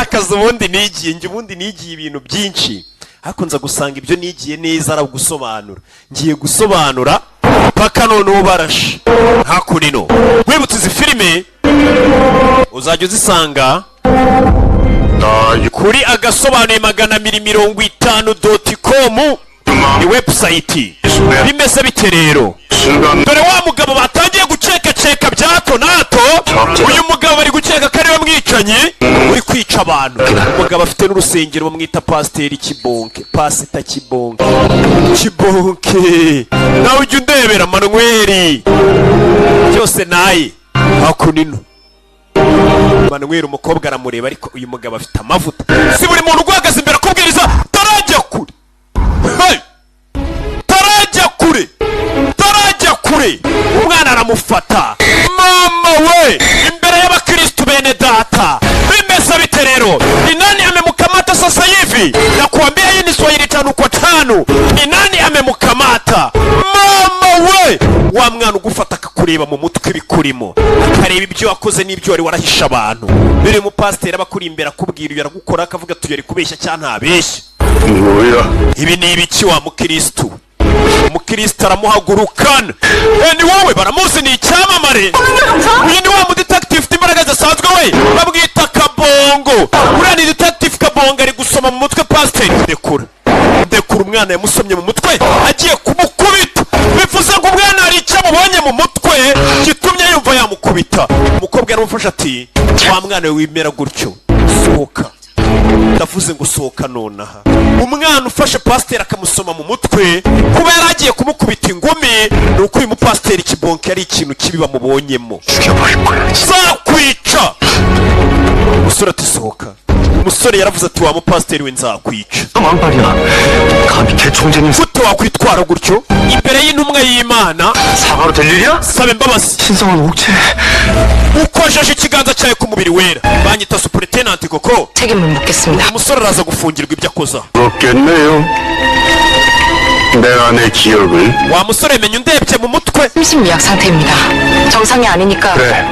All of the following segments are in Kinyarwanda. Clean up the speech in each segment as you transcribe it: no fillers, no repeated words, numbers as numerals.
gukora akazi ubundi nigiye ibintu byinshi, ariko nza gusanga ibyo nigiye neza ari gusobanura. Ngiye gusobanura paka none ubarashe hakurino. Wibutse izi filime uzajya uzisanga kuri agasobanuye 250.com ni website. Bimeze bite rero? Dore wa mugabo batangiye guceka bya hato na hato. Uyu mugabo bari guceka ko ari we mwicanyi uri kwica abantu. Umugabo afite n'urusengero bamwita Pasiteri Kibonke, Pasita Kibonke. Nawe ujya undebera Manuel byose naye hakunino. Manuel umukobwa aramureba, ariko uyu mugabo afite amavuta. Si buri muntu guhagaze imbere akubwiriza tarajya kure. Tarajya kure. Umwana aramufata. Mama we, imbere y'abakristo bene data. Bimeza bite rero? Ni nani amemkamata sasa hivi? Nakuambia hii ni Swahili 5 kwa 5. Ni nani amemkamata? Mama we, wa mwana ugufata akakureba mu mutwe bikurimo, akareba ibyo wakoze n'ibyo wari warahisha abantu. Biri mu pasiteri abakuri imbere akubwira uyu aragukora, akavuga tuyari kubeshya cyane ntabeshya. Ibi ni ibiki wa mukristo? Umukristo aramuhagurukana. Ni wowe baramuzi ni icyamamare. Uyu ni wa mu detective ufite imbaraga zisanzwe we babwita Kabongo. Uriya ni detective Kabongo ari gusoma mu mutwe pasiteri. Ndekura umwana yamusomye mu mutwe agiye kumukubita. Bivuze ngo umwana hari icyo amubonye mu mutwe gitumye yumva yamukubita. Umukobwa yaramufasha ati wa mwana we wimera gutyo sohoka. Ndavuze ngo sohoka nonaha. Umwana ufashe pasiteri akamusoma mu mutwe kuba yaragiye kumukubita ingumi, nuko uyu mupasiteri Kibonke ari ikintu kibi bamubonyemo. Nzakwica. Umusore ati sohoka. Umusore yaravuze ati wa mupasiteri we nzakwica. Gute wakwitwara gutyo imbere y'intumwa y'Imana? Sabe imbabazi. Ukojeje ikiganza cyawe ku mubiri wera. Banyita superintendent koko. Umusore araza gufungirwa ibyo akoza. 와 musore menye undebye mu mutwe. 심신미약 상태입니다. 정상이 아니니까. 그래.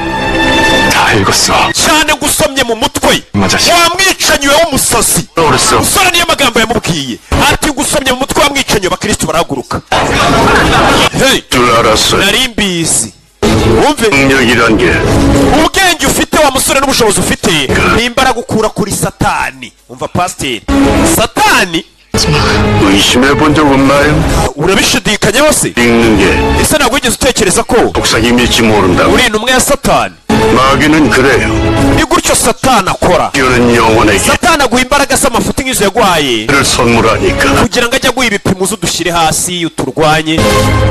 다 읽었어. cyane gusomye mu mutwe. wamwicanyi we w'umusazi. musore niyo magambo yamubwiye. ati gusomye mu mutwe wamwicanyi abakristo barahaguruka. Hey. Nari mbizi. Wumve ubwenge ufite wa musore n'ubushobozi ufite ni imbaraga ukura kuri Satani. Umva pasiteri, Satani 의심해본 적 없나요? urabishidikanya hose? 읽는 게 ese ntabwo wigeze utekereza ko 독사임일지 모른다고? uri intumwa ya Satani? 마귀는 그래요. ni gutyo Satani akora. 뛰어난 영혼에게 Satani aguha imbaraga z'amafuti nk'izo yaguhaye 를 선물하니까 kugira ngo ajye aguha ibipimo udushyire hasi uturwanye.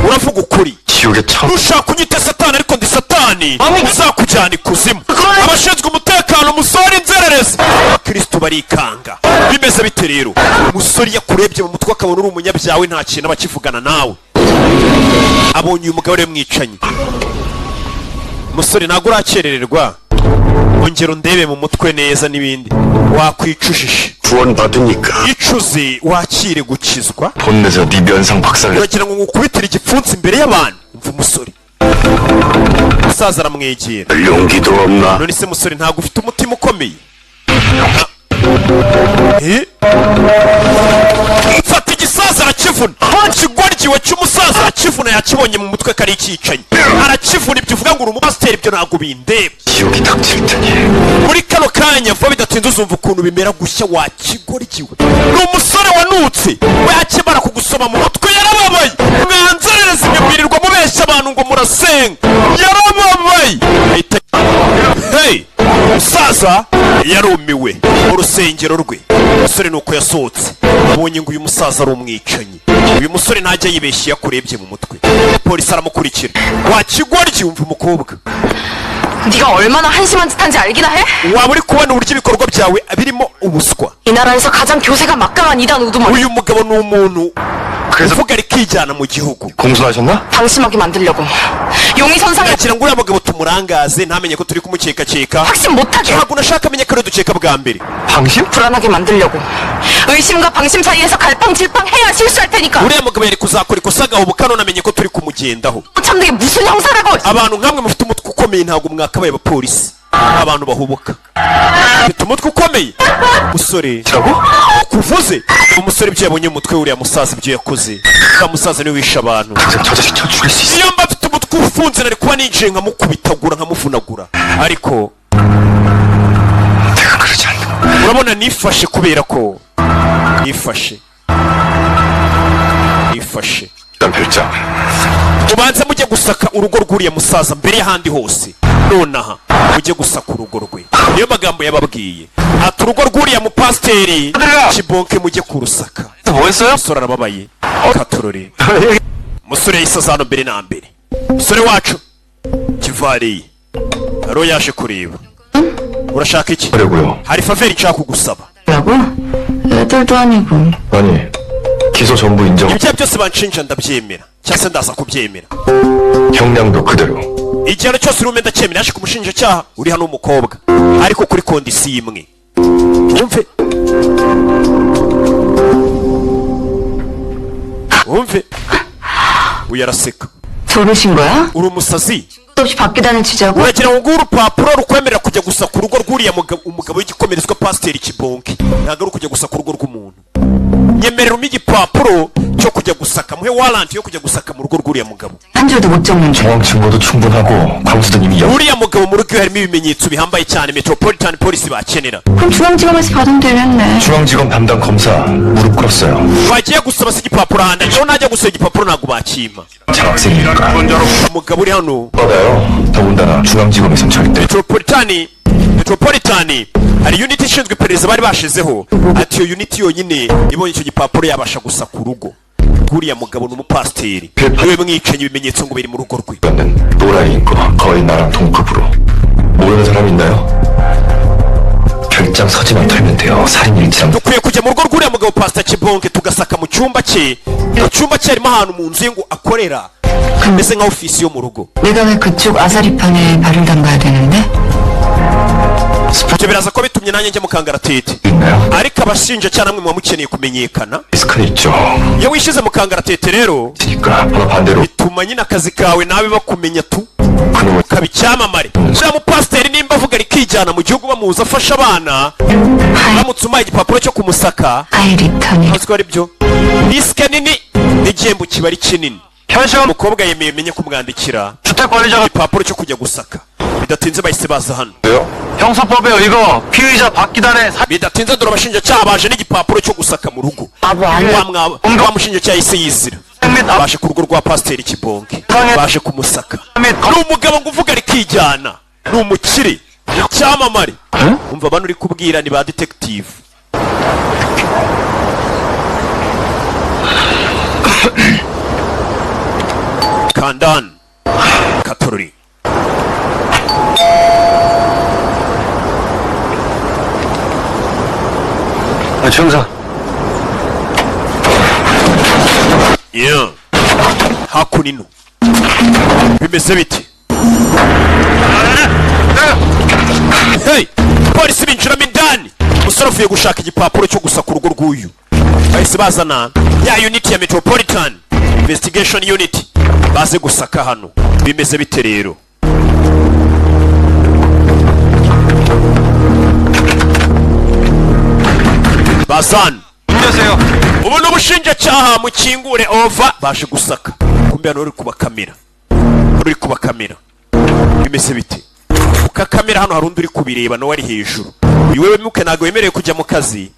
Uravuga ukuri. 지옥에 처음 ushaka kunyita Satani ariko ndi Satani uzakujyana ikuzimu. Abashinzwe umutekano musore inzererezi abakristo barikanga. Bimeze bite rero? Umusore yakurebye mu mutwe akabona uri umunyabyawe nta kintu abakivugana nawe. Abonye uyu mugabo rero mwicanyi. Umusore ntabwo urakerererwa. ongera undebe mu mutwe neza n'ibindi. wakwicujije 구원 받으니까 icuze wakire gukizwa. 본내서 네 면상 박살 uragira ngo ngukubitire igipfunsi imbere y'abantu. umva umusore. umusaza aramwegera. 용기도 없나? none se musore ntabwo ufite umutima ukomeye? mfata igisaza arakivuna. ikigoryiwe cy'umusaza arakivuna. yakibonye mu mutwe kari ikicanyi arakivuna. ibyo uvuga ngo uri umupasiteri ibyo ntabwo bindeba. 지옥이 닥칠 테니 muri kano kanya vuba bidatinze uzumva ukuntu bimera gushya. wakigoryiwe ni umusore wanutse we akimara kugusoma mu mutwe yarababaye. mwanzerereza imibwirirwa mubeshya abantu ngo murasenga. yarababaye. hey umusaza yarumiwe mu rusengero rwe. umusore nuko yasohotse abonye ngo uyu musaza ari umwicanyi. uyu musore ntajya yibeshye yakurebye mu mutwe. polisi aramukurikira. wakigoryi umva umukobwa. 네가 얼마나 한심한 짓 한지 알기나 해? waba uri kubona uburyo ibikorwa byawe birimo ubuswa. 이 나라에서 가장 교세가 막강한 이단 우두머리. uyu mugabo ni umuntu uvuga rikijyana mu gihugu. 공수하셨나? 방심하게 만들려고. 용의 선상에 yagira ngo uriya mugabo tumurangaze ntamenye ko turi kumukekakeka. 확신 못하게. ntabwo nashaka amenye ko ari dukeka bwa mbere. 방심? 불안하게 만들려고. 의심과 방심 사이에서 갈팡질팡 해야 실수할 테니까. uriya mugabo yari kuzakora ikosa agahubuka none amenye ko turi kumugendaho. 참되게 무슨 형사라고. abantu nkamwe mufite umutwe ukomeye ntabwo mwakabaye abapolisi. abantu bahubuka mfite umutwe ukomeye musore kuvuze umusore ibyo yabonye umutwe uriya musaza ibyo yakoze uriya musaza niwe wishe abantu iyo mba mfite umutwe ufunze nari kuba ninjiye nkamukubitagura nkamuvunagura ariko urabona nifashe kubera ko nifashe ubanza mujye gusaka urugo rw'uriya musaza mbere y'ahandi hose nonaha mujye gusaka urugo rwe niyo magambo yababwiye ati urugo rw'uriya mupasiteri Kibonke mujye kurusaka umusore arababaye katurore umusore yisaza hano mbere na mbere umusore wacu kivariye aro yaje kureba urashaka iki hari faveri nshaka kugusaba 애들도 아니고 아니 기소 전부 인정 ibyo byose banshinja ndabyemera cyangwa se ndaza kubyemera 형량도 그대로 igihano cyose uri umenda cyemera yaje kumushinjacyaha uri hano umukobwa ariko kuri kondisiyo imwe wumve uyu araseka 저러신 거야? uri umusazi 없이 밖에 다니치자고? uragira ngo urupapuro rukwemerera kujya gusa ku rugo rw'uriya umugabo w'igikomerezwa pasiteri Kibonke ntabwo ari ukujya gusa ku rugo rw'umuntu nyemerera umpe igipapuro cyo kujya gusaka muhe waranti yo kujya gusaka mu rugo rw'uriya mugabo 한 줄도 못 적는 줄. 정황 증거도 충분하고 광수도 이미 uriya mugabo mu rugo harimo ibimenyetso bihambaye cyane Metropolitan Police bakenera 그럼 중앙지검에서 받으면 되겠네. 중앙지검 담당 검사 무릎 꿇었어요 wagiye gusaba se igipapuro ahandi ejo najya gusaba igipapuro ntabwo bakima 장학생이니까 umugabo uri hano 받아요 더군다나 중앙지검에선 절대 Metropolitan hari unit ishinzwe iperereza bari bashizeho ati iyo unit yonyine ibonye icyo gipapuro yabasha gusa ku rugo uriya mugabo ni umupasiteri niwe mwicanyi ibimenyetso ngo biri mu rugo rwe 노라이인 거 거의 나랑 동급으로 모르는 사람 있나요? 결장 서지만 털면 돼요 살인일지랑 dukwiye kujya mu rugo rw'uriya mugabo pasita Kibonke tugasaka mu cyumba cye mu cyumba cye harimo ahantu mu nzu ye ngo akorera kameze nka ofisi yo mu rugo 내가 왜 그쪽 아사리판에 발을 담가야 되는데? ibyo biraza ko bitumye nanjye njya mu kangaratete 있나요? ariko abashinjacyaha namwe muba mukeneye kumenyekana 리스크는 있죠 iyo wishize mu kangaratete rero 그러니까 바로 반대로 bituma nyine akazi kawe nawe bakumenya tu 그놈을 ukaba icyamamare uriya mupasiteri nimba avuga rikijyana mu gihugu bamuzi afasha abana baramutse umpaye igipapuro cyo kumusaka 아이리턴이 azi ko ari byo risike nini n'igihembo kiba ari kinini umukobwa yemeye menye kumwandikira igipapuro cyo kujya gusaka bidatinze bahise baza hano 형사법에 이거 피의자 박기단에 bidatinze dore abashinjacyaha baje n'igipapuro cyo gusaka mu rugo wa mushinjacyaha yahise yizira baje ku rugo rwa pasiteri Kibonke baje kumusaka ni umugabo ngo uvuga rikijyana ni umukire icyamamare umva abantu uri kubwira ni ba detective Kandan Katorori 형사 yeah hakunino bimeze bite hey polisi binjiramo indani umusore avuye gushaka igipapuro cyo gusa ku rugo rw'uyu bahise bazana ya unit ya Metropolitan Investigation Unit baze gusaka hano bimeze bite rero bazan ubu n'ubushinjacyaha mukingure over baje gusaka kumbe hano uri kubakamera bimeze bite ukakamera hano hari undi uri kubireba nawe ari hejuru uyu wewe muke ntabwo wemerewe kujya mu kazi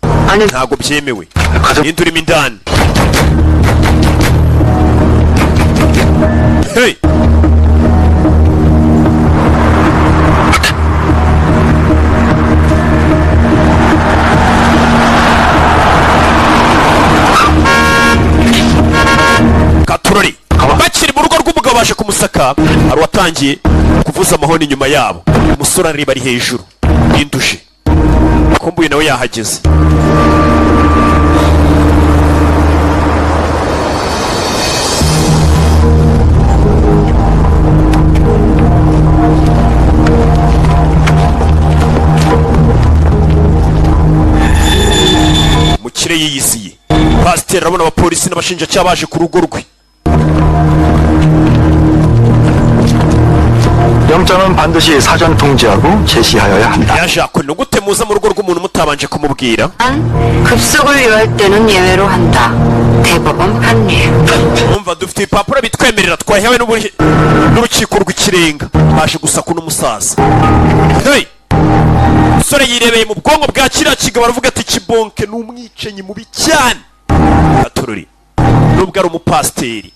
ntabwo byemewe ninde urimo indani hey Katurori bakiri mu rugo rw'umugabo baje kumusaka hari watangiye kuvuza amahoni inyuma yabo umusore areba ari hejuru yinduje kumbuye nawe yahageze mukire yiyiziye pasiteri arabona abapolisi n'abashinjacyaha baje ku rugo rwe 영장은 반드시 사전 통지하고 제시하여야 한다. 야 샤크 너 gute muza mu rugo rw'umuntu mutabanje kumubwira? 급속을 요할 때는 예외로 한다. 대법원 판례. umva dufite ibipapuro bitwemerera twahewe n'urukiko rw'ikirenga baje gusaka uno musaza. Hey umusore yirebeye mu bwonko bwa kiriya kigabo aravuga ati kibonke ni umwicanyi mubi cyane. Katururi nubwo ari umupasiteri.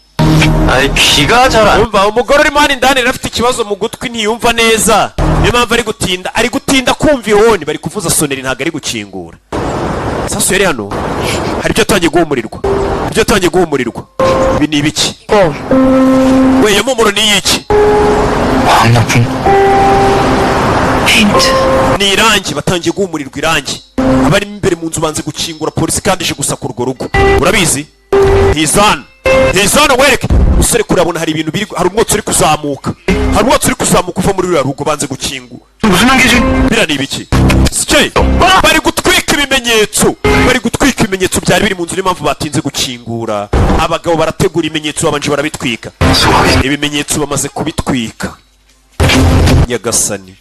아이 귀가 잘 안. umva umugore urimo hano indani rero afite ikibazo mu gutwi ntiyumva neza niyo mpamvu ari gutinda kumva ihoni bari kuvuza soneri ntabwo ari gukingura. Sasu yari hano hari ibyo atangiye guhumurirwa. Ibi ni ibiki? we iyo mpumuro ni iyiki? 마음 나쁜 페인트. ni irangi batangiye guhumurirwa irangi. abari imbere mu nzu banze gukingura polisi kandi ije gusaka urwo rugo urabizi? Ntizana wereke usore kurabona hari ibintu biri hari umwotsi uri kuzamuka uva muri ruriya rugo banze gukingura. 무슨 한계지? bira ni ibiki? Sike bari gutwika ibimenyetso byari biri mu nzu niyo mpamvu batinze gukingura. Abagabo barategura ibimenyetso babanje barabitwika. Ibimenyetso bamaze kubitwika nyagasani.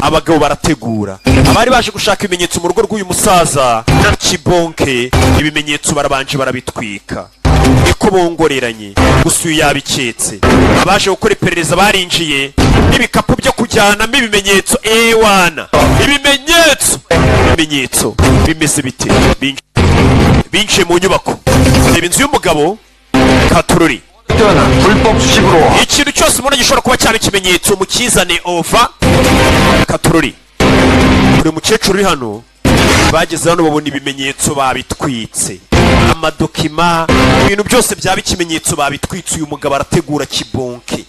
Abagabo barategura abari baje gushaka ibimenyetso mu rugo rw'uyu musaza kibonke. Ibimenyetso barabanje barabitwika niko bongoreranye gusa uyu yabiketse. Abaje gukora iperereza barinjiye n'ibikapu byo kujyanamo ibimenyetso. Ewana ibimenyetso bimeze bite? binjiye mu nyubako. Reba inzu y'umugabo Katururi. 불법 수식으로 ikintu cyose umuntu gishobora kuba cyaba ikimenyetso mukizane ova. Katururi buri mukecuru uri hano bageze hano babona ibimenyetso babitwitse. Amadokima ibintu byose byaba ikimenyetso babitwitse. Uyu mugabo arategura kibonke.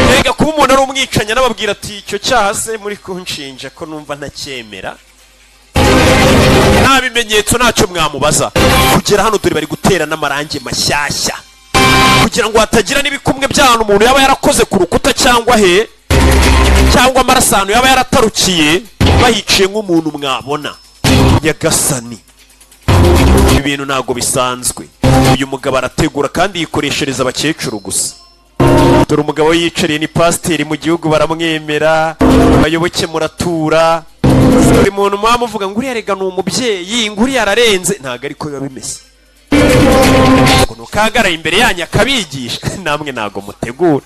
Mbega kuba umuntu ari umwicanyi anababwira ati icyo cyaha se muri kunshinja ko numva ntacyemera. Nta bimenyetso ntacyo mwamubaza. Kugera hano dore bari gutera n'amarangi mashyashya kugira ngo hatagira n'ibikumwe by'ahantu umuntu yaba yarakoze ku rukuta cyangwa amarasano yaba yaratarukiye bahiciye nk'umuntu mwabona. Nyagasani ibi bintu ntabwo bisanzwe. Uyu mugabo arategura kandi yikoreshereza abakecuru gusa. Dore umugabo yicariye ni pasiteri mu gihugu baramwemera abayoboke muratura. Buri muntu muvuga ngo uriya rega ni umubyeyi ngo uriya ararenze ntabwo ariko biba bimeze. Ukuntu kagaraye imbere yanyu akabigisha namwe ntago mutegura.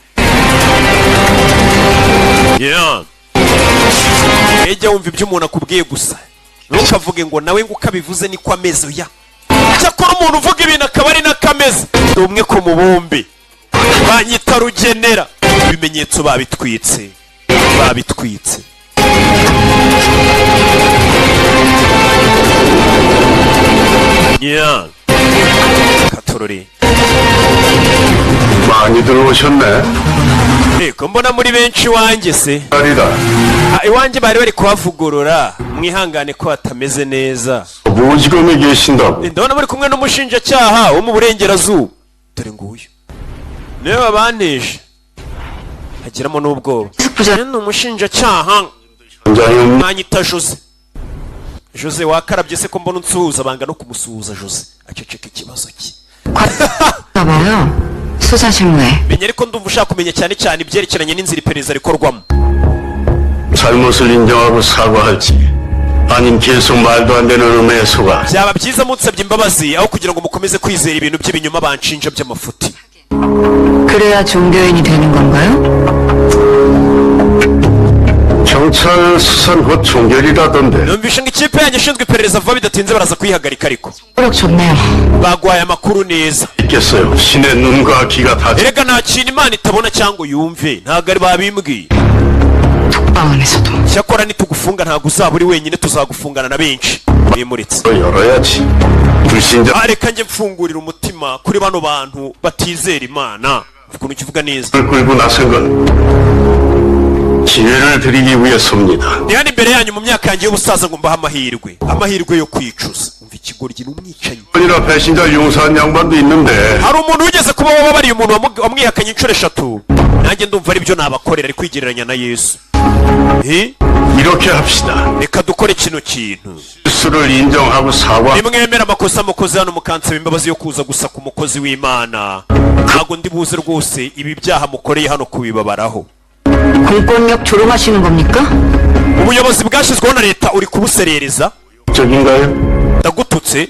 Ejya wumva ibyo umuntu akubwiye gusa ntukavuge ngo nawe ngo ukabivuze niko ameze. Oya cyakora umuntu uvuga ibintu akaba ari n'akameze ni umwe ku mubumbe. Banyita rugenera. Ibimenyetso babitwitse. Katururi 많이 들어오셨네. reka mbona muri benshi wanjye se. 아니다. iwanjye bari bari kuhavugurura mwihangane ko hatameze neza. 무지검에 계신다고. ndabona muri kumwe n'umushinjacyaha wo mu burengerazuba. dore nguyu niwe babaneje hagiramo n'ubwoba. ni umushinjacyaha mwanyita Jose wakarabye se ko mbona unsuhuza banga no kumusuhuza. Jose aceceka ikibazo cye. 봐봐요. 수사 실무에. menya ariko ndumva ushaka kumenya cyane ibyerekeranye n'inzira iperereza rikorwamo. 잘못을 인정하고 사과할지 아님 계속 말도 안 되는 음의 소가. byaba byiza munsabye imbabazi aho kugira ngo mukomeze kwizera ibintu by'ibinyoma banshinja by'amafuti. 그래야 종교인이 되는 건가요? 경찰 수사는 곧 종결이라던데. numvishe ngo ikipe yanyu ishinzwe iperereza vuba bidatinze baraza kuyihagarika ariko. 노력 좋네요. bagwaye amakuru neza. 있겠어요. 신의 눈과 귀가 다. erega nta kintu Imana itabona cyangwa yumve ntabwo ari babimbwiye. 독방 안에서도. cyakora nitugufunga ntabwo uzaba uri wenyine tuzagufungana na benshi. bimuritse. 열어야지. 불신자. reka njye mfungurira umutima kuri bano bantu batizera Imana. ukuntu kivuga neza. 끌고 나선 건 기회를 드리기 위해서입니다. ni hano imbere yanyu mu myaka yanjye y'ubusaza ngo mbahe amahirwe yo kwicuza. umva ikigoryi n'umwicanyi. 아니라 배신자 용서한 양반도 있는데. hari umuntu wigeze kuba wababariye umuntu wamwihakanye inshuro 3. nanjye ndumva ari byo nabakorera ari kwigereranya na Yesu. 이렇게 합시다. reka dukore kino kintu. 실수를 인정하고 사과. nimwemera amakosa mukozi hano mukansaba imbabazi yo kuza gusa ku mukozi w'Imana ntabwo ndi buze rwose ibi byaha mukoreye hano kubibabaraho. 공권력 조롱하시는 겁니까? ubuyobozi bwashyizweho na leta uri kubuserereza 적인가요? ndagututse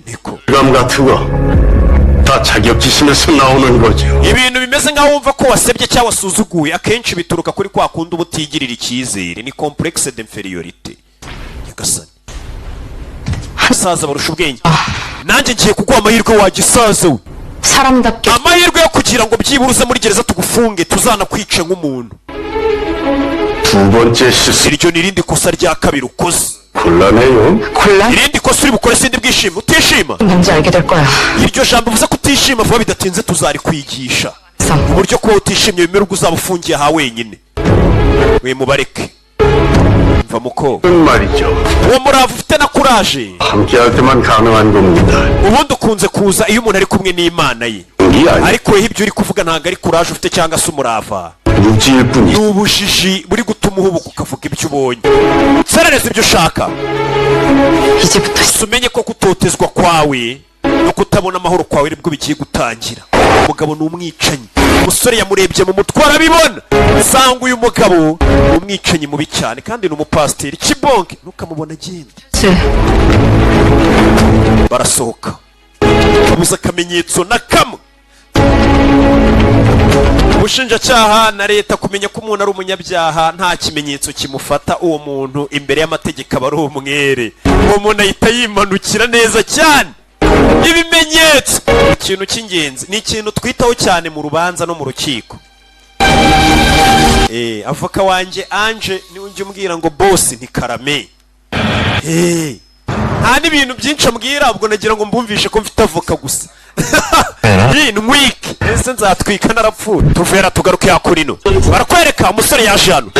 niko 감 같은 거 다 자격지심에서 나오는 거죠. ibintu bimeze nk'aho wumva ko wasebye cyangwa wasuzuguye akenshi bituruka kuri kwa kundi uba utigirira icyizere ni complexe d'inferiorité nyagasani abasaza barusha ubwenge nanjye ngiye kuguha amahirwe wagisaza we 사람답게 amahirwe yo kugira ngo byibura uze muri gereza tugufunge tuzanakwice nk'umuntu 두 번째 실수 iryo ni irindi kosa rya kabiri ukoze 곤란해요. 곤란? irindi kosa uri bukore sindi bwishima utishima 뭔지 알게 될 거야. iryo jambo uvuze ko utishima vuba bidatinze tuzarikwigisha 쌈. uburyo kuba utishimye bimera ubwo uzaba ufungiye aha wenyine we mubareke mva muko 그런 말이죠. uwo murava ufite na kuraje 함께할 때만 가능한 겁니다. ubundi ukunze kuza iyo umuntu ari kumwe n'imana ye 이게 아니 ariko weho ibyo uri kuvuga ntabwo ari kuraje ufite cyangwa se umurava 무지일 ni 뿐이. ubujiji buri gutuma uhubuka ukavuga ibyo ubonye serereza ibyo ushaka 이제부터 gusa umenye ko kutotezwa kwawe no kutabona amahoro kwawe nibwo bigiye gutangira umugabo ni umwicanyi umusore yamurebye mu mutwe arabibona asanga uyu mugabo ni umwicanyi mubi cyane kandi ni umupasiteri kibonke ntukamubona agenda 실 barasohoka babuze akamenyetso na kamwe ubushinjacyaha na leta kumenya ko umuntu ari umunyabyaha nta kimenyetso kimufata uwo muntu imbere y'amategeko aba ari umwere uwo muntu ahita yimanukira neza cyane ibimenyetso ikintu cy'ingenzi ni ikintu twitaho cyane mu rubanza no mu rukiko avoka wanjye anje niwe ujya umbwira ngo bosi ntikarame nta n'ibintu byinshi ambwira ubwo nagira ngo mbumvishe ko mfite avoka gusa ntwike ese nzatwika narapfuye tuvera tugaruke hakurino barakwereka umusore yaje hano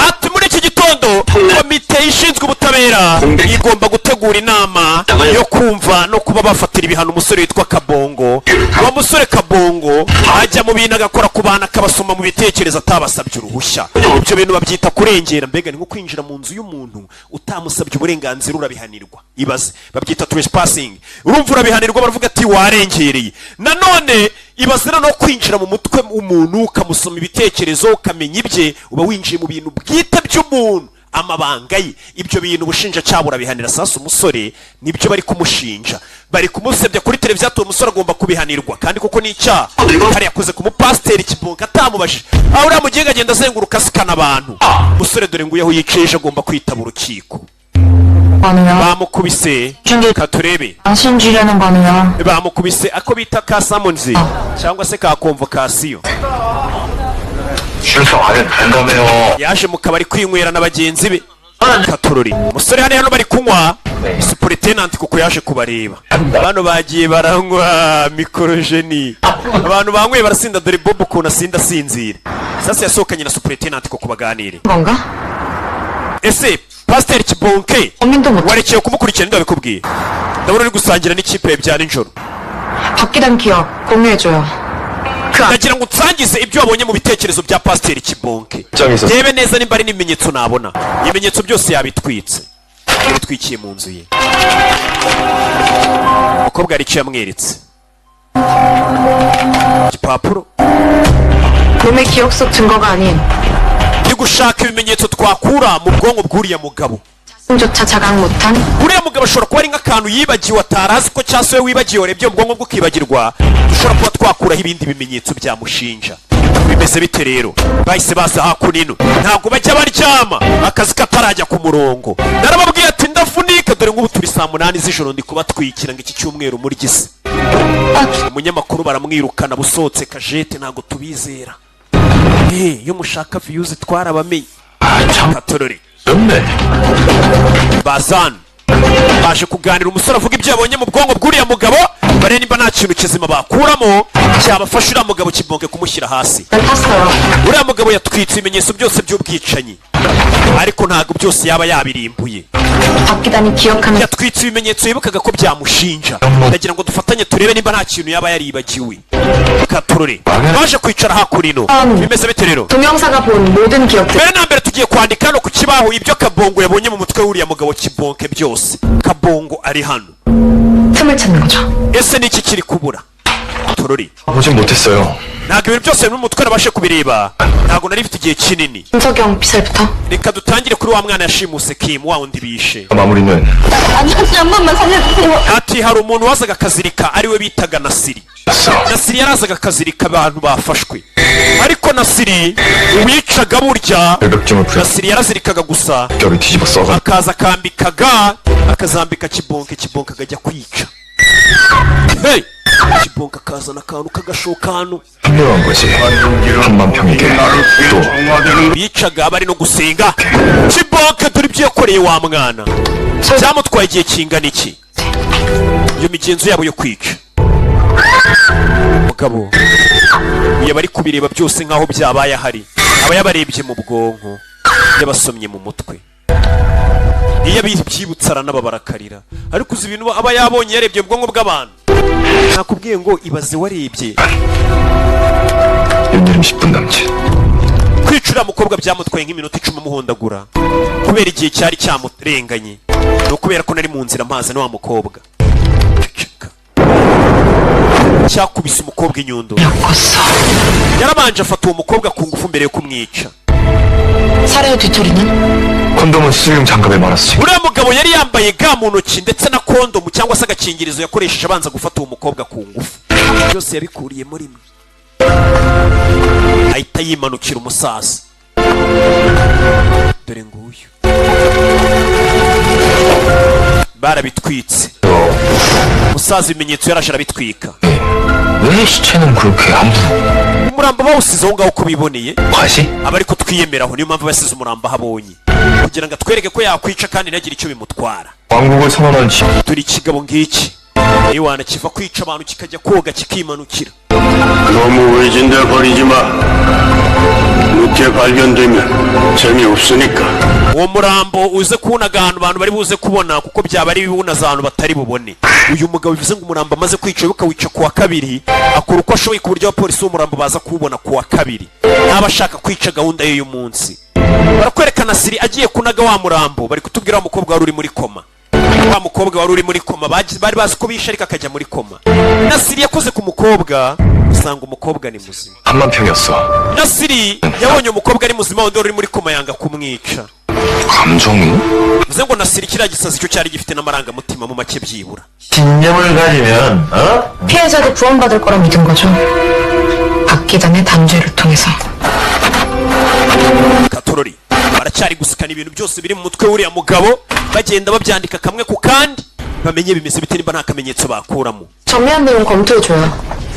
ati muri iki gitondo komite ishinzwe ubutabera igomba gutegura inama yo kumva no kuba bafatira ibihano umusore witwa Kabongo uwo musore Kabongo ajya mu bintu agakora ku bana akabasoma mu bitekerezo atabasabye uruhushya ibyo bintu babyita kurengera mbega ni nko kwinjira mu nzu y'umuntu utamusabye uburenganzira urabihanirwa ibaze babyita trespassing urumva urabihanirwa baravuga ati warengereye nanone ibazira no kwinjira mu mutwe umuntu ukamusoma ibitekerezo ukamenya ibye uba winjiye mu bintu bwite by'umuntu amabanga ye ibyo bintu ubushinjacyaha burabihanira sasa umusore nibyo bari kumushinja bari kumusebya kuri televiziyo ati uwo musore agomba kubihanirwa kandi koko ni icyaha hari yakoze ku mupasiteri kibonka atamubajije aho uriya mugenga agenda azenguruka asikana abantu umusore dore ngo uyaho yicaye agomba kwitaba urukiko bamukubise katurebe 안심주려는 거는요. bamukubise ako bita ka samonzi cyangwa se ka konvokasiyo 실수 안 된다며요. yaje mu kabari kwinywera na bagenzi be katurori umusore hano bari kunywa superintendent kuko yaje kubareba abantu bagiye baranywa mikorojeni abantu banyweye barasinda dore bob ukuntu asinda asinzira sasa yasohokanye na superintendent kuko baganire 건가? ese pasiteri kibonke 고민도 못. warekeye kumukurikira ndio bikubwiye ndabona uri gusangira n'ikipe bya nijoro 바뀌던 기억 공유해줘요. ndagira ngo utsangize ibyo wabonye mu bitekerezo bya pasiteri kibonke 입장에서 rebe neza nimba ari n'ibimenyetso nabona ibimenyetso byose yabitwitse yabitwikiye mu nzu ye umukobwa hari icyo yamweretse igipapuro 몸의 기억 속 증거가 아닌 ndi gushaka ibimenyetso twakura mu bwonko bw'uriya mugabo 자신조차 자각 못한 uriya mugabo ashobora kuba ari nk'akantu yibagiwe atarazi ko cyangwa se we wibagiwe warebye mu bwonko bwe ukibagirwa dushobora kuba twakuraho ibindi bimenyetso byamushinja bimeze bite rero bahise baza hakunino ntabwo bajya baryama akazi katarajya ku murongo narababwiye ati ndavunika dore nk'ubu turi saa 8 z'ijoro ndi kubatwikira ngo iki cyumweru muri gisa umunyamakuru baramwirukana busotse kajete ntabwo tubizera iyo mushaka views twarabamenye katorore bazana baje kuganira umusore avuga ibyo yabonye mu bwonko bw'uriya mugabo bare nimba nta kintu kizima bakuramo cyabafasha uriya mugabo kibonke kumushyira hasi 탔어요. uriya mugabo yatwitse ibimenyetso byose by'ubwicanyi ariko ntabwo byose yaba yabirimbuye 바뀌다니 기억하는 yatwitse ibimenyetso yibukaga ko byamushinja ndagira ngo dufatanye turebe nimba nta kintu yaba yaribagiwe katurore baje kwicara hakurino bimeze bite rero 동영사가 본 모든 기억들 mbere na mbere tugiye kwandika hano ku kibaho ibyo kabongo yabonye mu mutwe w'uriya mugabo kibonke byose kabongo ari hano 틈을 찾는 거죠. ese niki kiri kubura turori 보진 못했어요. ntabwo ibintu byose biri mu mutwe nabashe kubireba, ntabwo nari mfite igihe kinini. 김석영 피살부터. reka dutangire kuri wa mwana yashimuse Kim, wa wundi bishe. 마무리는 아니 한 번만 살려주세요. ati hari umuntu wazaga akazirika ariwe bitaga Nasiri. Nasiri yarazaga akazirika abantu bafashwe, ariko Nasiri uwicaga burya Nasiri yarazirikaga gusa 뼈를 뒤집어 써가 akaza akambikaga akazambika Kibonke, Kibonke akajya kwica. Hey! Kibonke akazana akantu k'agashokano 합류한 거지. 한만평에게 또 bicaga bari no gusenga. Kibonke dore ibyo yakoreye wa mwana, byamutwaye igihe kingana iki iyo migenzo yabo yo kwica mugabo. iyo bari kubireba byose nk'aho byabaye ahari, aba yabarebye mu bwonko, yabasomye mu mutwe, iyo byibutsa aranaba barakarira. ariko uzi ibintu aba yabonye yarebye mu bwonko bw'abantu. nakubwiye ngo ibaze warebye 윤여름 10분 남짓. kwicura mukobwa byamutwaye nk'iminota 10 amuhondagura kubera igihe cyari cyamurenganye. no kubera ko nari mu nzira mpaza wa mukobwa cyakubise umukobwa inyundo. yarabanje afata uwo mukobwa ku ngufu mbere yo kumwica. 살해의 뒤처리는? 콘돔은 수술용 장갑에 말았지. uriya mugabo yari yambaye ga mu ntoki ndetse na kondomu cyangwa se agakingirizo yakoresheje abanza gufata uwo mukobwa ku ngufu. byose yabikuriyemo rimwe, ahita yimanukira umusaza. dore nguyu barabitwitse. umusaza ibimenyetso yaraje arabitwika. 왜 시체는 그렇게 안 부어? umurambo bawusize aho ngaho uko biboneye. 과시? aba ariko twiyemeraho, niyo mpamvu basize umurambo aho abonye, kugira ngo atwereke ko yakwica kandi ntagire icyo bimutwara. 왕국을 선언한 지 turi ikigabo ngiki niwana kiva kwica abantu kikajya koga kikimanukira. 너무 외진데 버리지 마. 늦게 발견되면 재미없으니까. uwo murambo uze kuwunaga ahantu abantu bari buze kubona, kuko byaba ari biwunaza ahantu batari bubone. uyu mugabo bivuze ngo umurambo amaze kwica bakawica kuwa kabiri, akora uko ashoboye ku buryo abapolisi b'umurambo baza kuwubona kuwa kabiri. ntaba ashaka kwica gahunda y'uyu munsi. barakwereka Nasiri agiye kunaga wa murambo, bari kutubwira wa mukobwa wari uri muri koma. wa mukobwa wari uri muri koma bari bazi ko bishe ariko akajya muri koma. Nasiri yakoze ku mukobwa, usanga umukobwa ni muzima. 한만평이었어. Nasiri yabonye umukobwa ari muzima, wundi uri muri koma yanga kumwica. 감정이? bivuze ngo Nasiri kiriya gisazi cyo cyari gifite n'amarangamutima mu make byibura. 신념을 가지면 어? 피해자도 구원받을 거라 믿은 거죠. 박 기자의 단죄를 통해서. Katorori baracyari gusikana ibintu byose biri mu mutwe w'uriya mugabo, bagenda babyandika kamwe ku kandi, bamenye bimeze bite niba nta kamenyetso bakuramo. 정리한 내용 검토해줘요.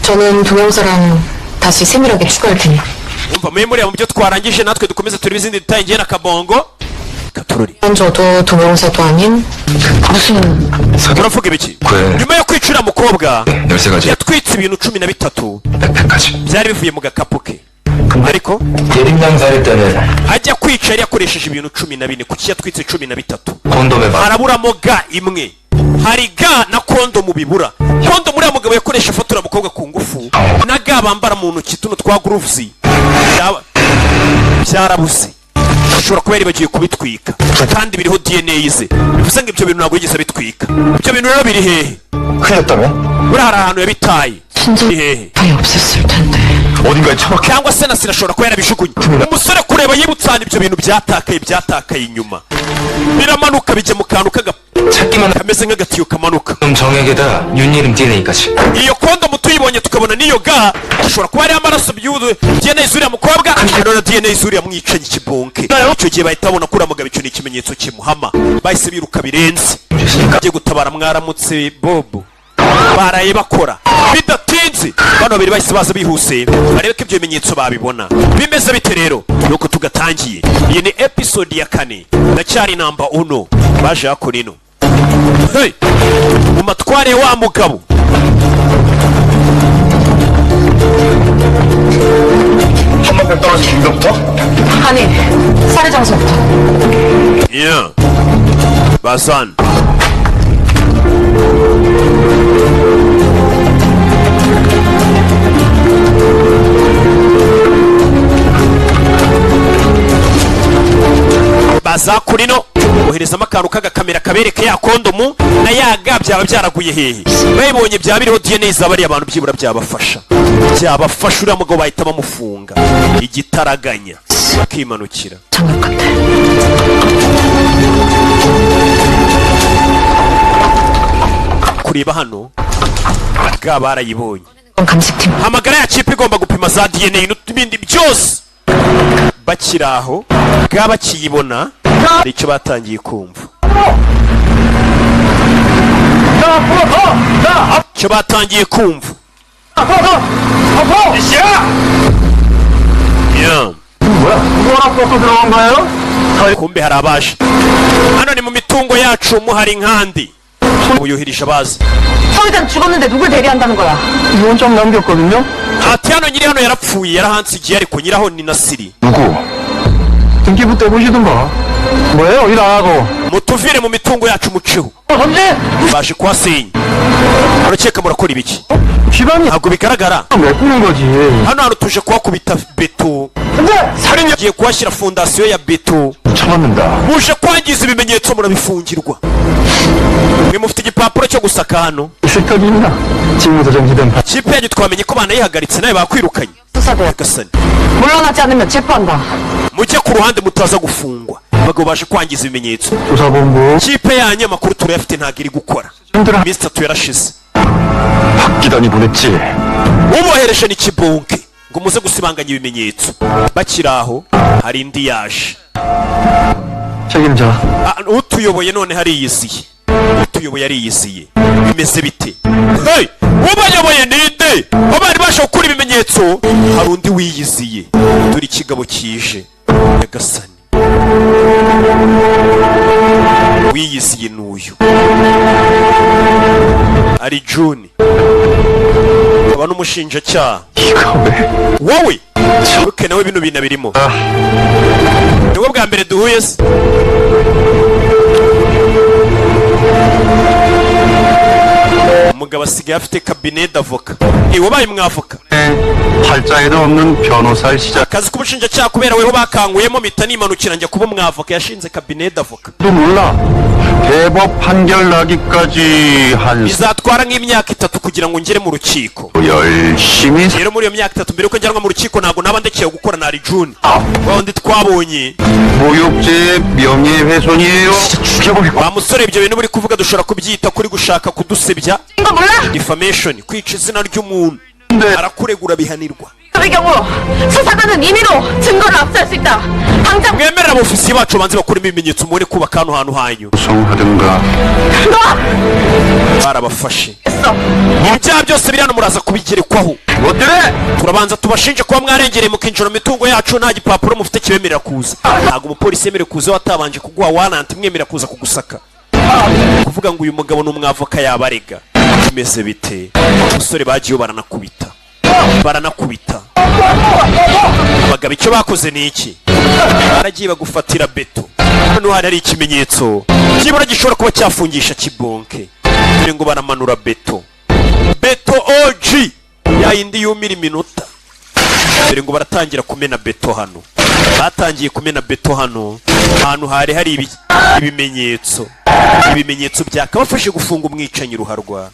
저는 동영사랑 다시 세밀하게 추가할 테니. umva muriya mu byo twarangije natwe dukomeze turebe izindi detaye ngiye na Kabongo. Katorori 저도 동영사도 아닌 무슨 uravuga ibiki? 그래. nyuma yo kwica uriya mukobwa 13가지. yatwitse ibintu 13 100까지. byari bivuye mu gakapu ke, ariko 예림양사일 때는 ajya kwica yari yakoresheje ibintu 14. kuki yatwitse 13? 콘돔에 말. haraburamo ga imwe, hari ga na kondomu bibura. kondomu uriya mugabo yakoresha afotora umukobwa ku ngufu, na ga bambara mu ntoki tuno twa grooves byarabuze. ashobora kuba yari bagiye kubitwika kandi biriho DNA ze, bivuze ngo ibyo bintu ntabwo yigeze bitwika. ibyo bintu rero biri hehe? 흘렸다면? buri hari ahantu yabitaye. biri hehe? 거의 없었을 텐데. 어딘가에 처박혀. cyangwa se Nasiri ashobora kuba yarabijugunye. umusore kureba yibutsa ahantu ibyo bintu byatakaye inyuma, biramanuka bijya mu kantu 찾기만 kameze nk'agatiyo kamanuka. 콘돔 정액에다 윤예림 DNA까지. iyo kondomu tuyibonye tukabona n'iyo ga, ashobora kuba hariho amaraso DNA z'uriya mukobwa, hariho na DNA z'uriya mwicanyi Kibonke. icyo gihe bahita babona ko uriya mugabo icyo ni ikimenyetso kimuhama, bahise biruka birenze. bagiye gutabara mwaramutse Bobo, baraye bakora bidatinze. bano babiri bahise baza bihuse barebe ko ibyo bimenyetso babibona. bimeze bite rero? nuko tugatangiye. iyi ni episode ya 4, ndacyari namba 1. baje hakora ino. Hey! mu matware wa mugabo 한만평 떨어진 이거부터? 아니, 살해 장소부터. yeah. Basan baza kurino boherezamo akantu k'agakamera kabereke ya kondomu na ya ga byaba byaraguye hehe. Bayibonye byaba biriho DNA zaba ari abantu byibura byabafasha uriya mugabo bahita bamufunga igitaraganya bakimanukira. 장갑 같아. kureba hano ga barayibonye. 감식팀. hamagara ya kipe igomba gupima za DNA n'ibindi byose. bakiraho ga bakiyibona hari icyo batangiye kumva. icyo batangiye kumva. kumbe hari abaje hano. ni mu mitungo yacu muhari inkandi ubuyuhirije abazi. 서회장 죽었는데 누굴 대리한다는 거야? 이혼장 남겼거든요? ati hano nyiri hano yarapfuye yarahansigiye ariko nyiraho ni Nasiri. 누구? 등기부 떼보시던가. 뭐예요? 일 안 하고. mutuvire mu mitungo yacu muceho. 언제? baje kuhasenya. murakeka murakora ibiki? 집안이 ntabwo bigaragara. 왜 꾸는 거지? hano hantu tuje kuhakubita beto. 살인이 tugiye kuhashyira fondasiyo ya beto. 참았는다. muje kwangiza ibimenyetso murabifungirwa. mwe mufite igipapuro cyo gusaka hano. 실격이 있나? 지금부터 정지된 바. kipe yanyu twamenye ko banayihagaritse nawe bakwirukanye. 수사대. gasani 물러나지 않으면 체포한다. mujye ku ruhande mutaza gufungwa. abagabo baje kwangiza ibimenyetso. 조사본부. kipe yanyu amakuru turayafite ntabwo iri gukora. 힘들어. iminsi 3 yarashize. 박기단이 보냈지. ubohereje ni kibonke ngo muze gusibanganya ibimenyetso. bakiraho hari indi yaje. 책임자. utuyoboye none hariyiziye. utuyoboye ariyiziye. bimeze bite? hey! ubayoboye ninde? abari basha gukura ibimenyetso hari undi wiyiziye. turi kigabo kije nyagasani. wiyiziye n'uyu ari June aba n'umushinjacyaha. wowe uke nawe bino bintu birimo nibwo bwa mbere duhuye se? umugabo asigaye afite cabinet d'avocat. wabaye mwavoka? 팔자에도 없는 변호사를 시작. akazi k'ubushinjacyaha kubera weho bakanguyemo mpita nimanukira njya kuba umwavoka. yashinze cabinet d'avocat. 또 몰라. 대법 판결 나기까지 한 bizatwara nk'imyaka 3 kugira ngo ngere mu rukiko. 열심히 rero muri iyo myaka 3 mbere uko njyanwa mu rukiko ntabwo naba ndekeye gukora na June. wundi twabonye 모욕죄 명예훼손이에요. 죽여버리고. wa musore ibyo bintu buri kuvuga dushobora kubyita kuri gushaka kudusebya. 이거 몰라? defamation kwica izina ry'umuntu. arakuregura bihanirwa. 그 경우 수사관은 임의로 증거를 압수할 수 있다. 당장 mwemerera abofisiye bacu banze bakuremo ibimenyetso mubone kubaka hano hantu hanyu. 구성하든가. barabafashe. 놨어. ibyaha byose biri hano muraza kubigerekwaho. turabanza tubashinje kuba mwarengereye mukinjira mu mitungo yacu nta gipapuro mufite kibemerera kuza. ntabwo umupolisi yemerewe kuza watabanje kuguha warrant imwemerera kuza kugusaka. kuvuga ngo uyu mugabo ni umwavoka yabarega. bimeze bite? umusore bagiyeho baranakubita. abagabo icyo bakoze ni iki? baragiye bagufatira beto. hano hari ikimenyetso kibura gishobora kuba cyafungisha kibonke. dore ngo baramanura beto OG yayindi yumira iminota. dore ngo baratangira kumena beto hano. batangiye kumena beto hano. ahantu hari ibimenyetso byakabafashe gufunga umwicanyi ruharwa.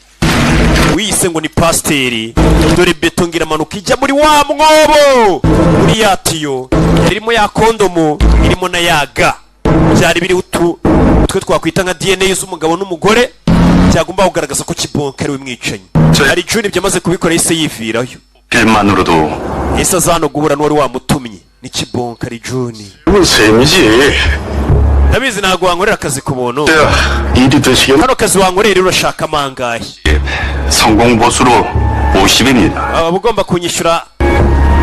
wiyise ngo ni pasiteri. dore beto ngira amanuka ijya muri wa mwobo. muri ya tiyo irimo ya kondomo irimo na yaga. byari biri utwe twakwita nka DNA z'umugabo n'umugore byagomba kugaragaza ko kibonke ari we mwicanyi. hari June byamaze kubikora yise yivirayo. 길만으로도 ese azano guhura n'uwari wamutumye ni kibonke ari June. 이건 셈이지. ndabizi ntabwo wankorera akazi ku buntu. 일이 되시겠. hano kazi wankorera rero urashaka amangahe? 성공 보수로 50입니다. aba ugomba kunyishyura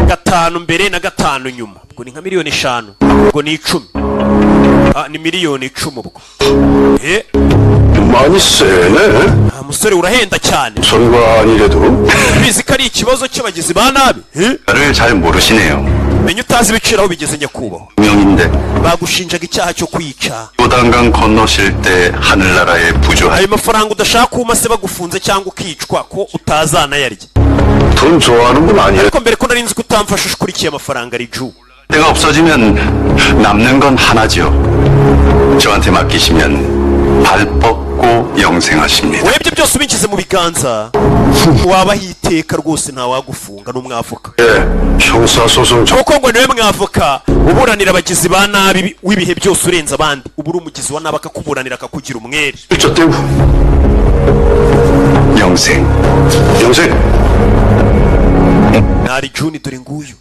5 mbere na 5 nyuma. ubwo ni nka miliyoni 5. ubwo ni 10. ni miliyoni 10 ubwo. 많이 세네. musore urahenda cyane. 소리가 아니래도. bizi ko ari ikibazo cy'abagizi ba nabi. 나를 잘 모르시네요. menya utazi ibiciro aho bigeze nyakubahwa. 명인데 bagushinjaga icyaha cyo kwica. 요단강 건너실 때 하늘나라의 부조한. ayo mafaranga udashaka kuma se bagufunze cyangwa ukicwa ko utazanayarya. 돈 좋아하는 분 아니에요. ariko mbere ko nari nzi ko utamfasha ukurikiye amafaranga ari Ju. 내가 없어지면 남는 건 하나죠. 저한테 맡기시면 발 뻗고 영생하십니다. webye byose ubinjize mu biganza wabaho iteka rwose ntawagufunga n'umwavoka 형사소송 kuko ngo niwe mwavoka uburanira abagizi ba nabi w'ibihe byose urenze abandi ubu uri umugizi wa nabi akakuburanira akakugira umwere 저 떼고 영생 ntari juni dore nguyu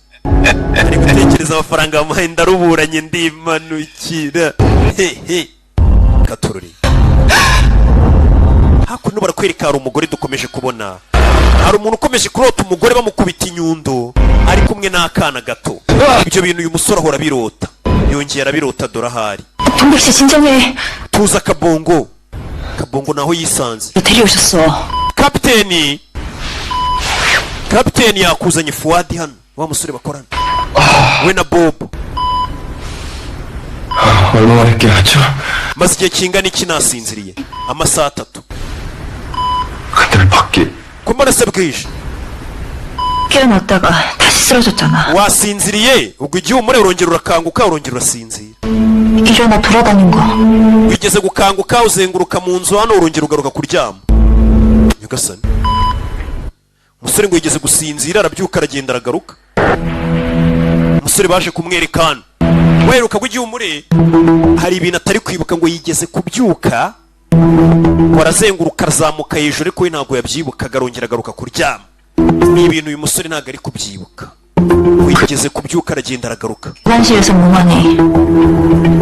ari gutekereza amafaranga wamuhaye ndaruburanye ndimanukira hehe katorori hakuno barakwereka hari umugore dukomeje kubona hari umuntu ukomeje kurota umugore bamukubita inyundo ari kumwe n'akana gato ibyo bintu uyu musore ahora birota yongera arabirota dore ahari 동백 씨 진정해. tuza kabongo naho yisanze 데려오셨어. kapiteni yakuzanye Fuadi hano wa musore bakorana we na Bob 얼마나 했게 하죠? maze igihe kingana iki nasinziriye amasaha 3 그들 밖에 kumara se bwije 깨어났다가 다시 쓰러졌잖아. wasinziriye ubwo igihe umure urongera urakanguka urongera urasinzira 일어나 돌아다닌 거. wigeze gukanguka uzenguruka mu nzu hano urongera ugaruka kuryama nyagasani umusore ngo yigeze gusinzira arabyuka aragenda aragaruka umusore baje kumwerekana weruka igihe umure hari ibintu atari kwibuka ngo yigeze kubyuka warazenguruka arazamuka hejuru ariko we ntabwo yabyibukaga arongera agaruka kuryama ni ibintu uyu musore ntabwo ari kubyibuka wigeze kubyuka aragenda aragaruka 화장실에서 몽환이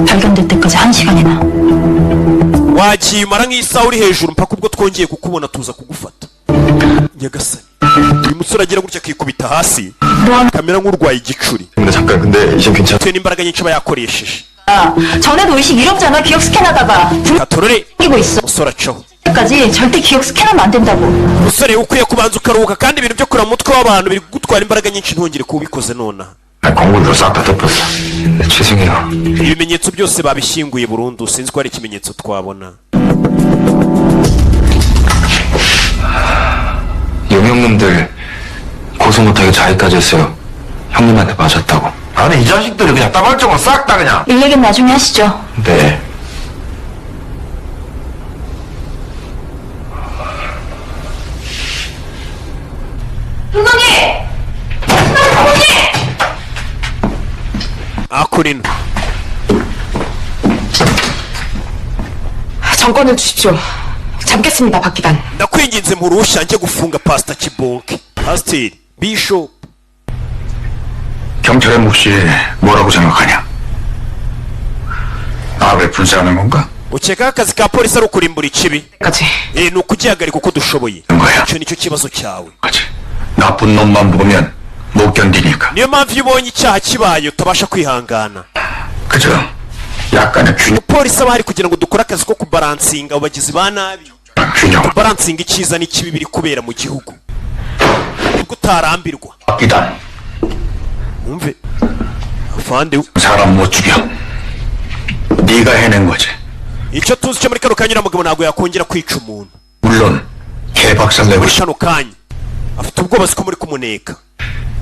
발견될 때까지 1시간이나. wagiye umara nk'isaha uri hejuru mpaka ubwo twongeye kukubona tuza kugufata nyagasani uyu musore agira gutya akikubita hasi kamera nk'urwaye igicuri 근데 잠깐 근데 이제 괜찮아? bitewe n'imbaraga nyinshi aba yakoresheje 전에도 의식 잃었잖아. 기억 스캔하다가 katorore 끼고 있어. umusore acaho 까지 절대 기억 스캔하면 안 된다고. umusore ukwiye kubanza ukaruhuka kandi ibintu byo kureba mutwe w'abantu biri gutwara imbaraga nyinshi ntongere kuba ubikoze nonaha 공물로 싹 다 덮었어. 죄송해요. ibimenyetso byose babishyinguye burundu sinzi ko hari ikimenyetso twabona 용역놈들 고소 못하게 자위까지 했어요. 형님한테 맞았다고. 아니 이 자식들이 그냥 따발적으로 싹 다 그냥. 일 얘기는 나중에 하시죠. 네. 아쿠린 정권을 주십시오. 잡겠습니다, 박 기반. ndakwinginze mu ruhushya njye gufunga pasita kibonke pasiteri bishopu 경찰의 몫이 뭐라고 생각하냐? 나를 불사하는 건가? ukeka akazi ka polisi ari ukurimbura ikibi 까지. ni ukugihagarika uko dushoboye 뭐야? icyo nicyo kibazo cyawe 그치. 나쁜 놈만 보면 못 견디니까. niyo mpamvu iyo ubonye icyaha kibaye utabasha kwihangana 그죠? 약간의 polisi aba hari kugira ngo dukore akazi ko kubaransinga abo bagizi ba nabi 균형을 baransinga icyiza n'ikibi biri kubera mu gihugu nibwo utarambirwa 이단 wumve afande 사람 못 죽여. 네가 해낸 거지. icyo tuzi cyo muri kano kanya uriya mugabo ntabwo yakongera kwica umuntu 물론 개박살 내고 muri kano kanya afite ubwoba ko muri kumuneka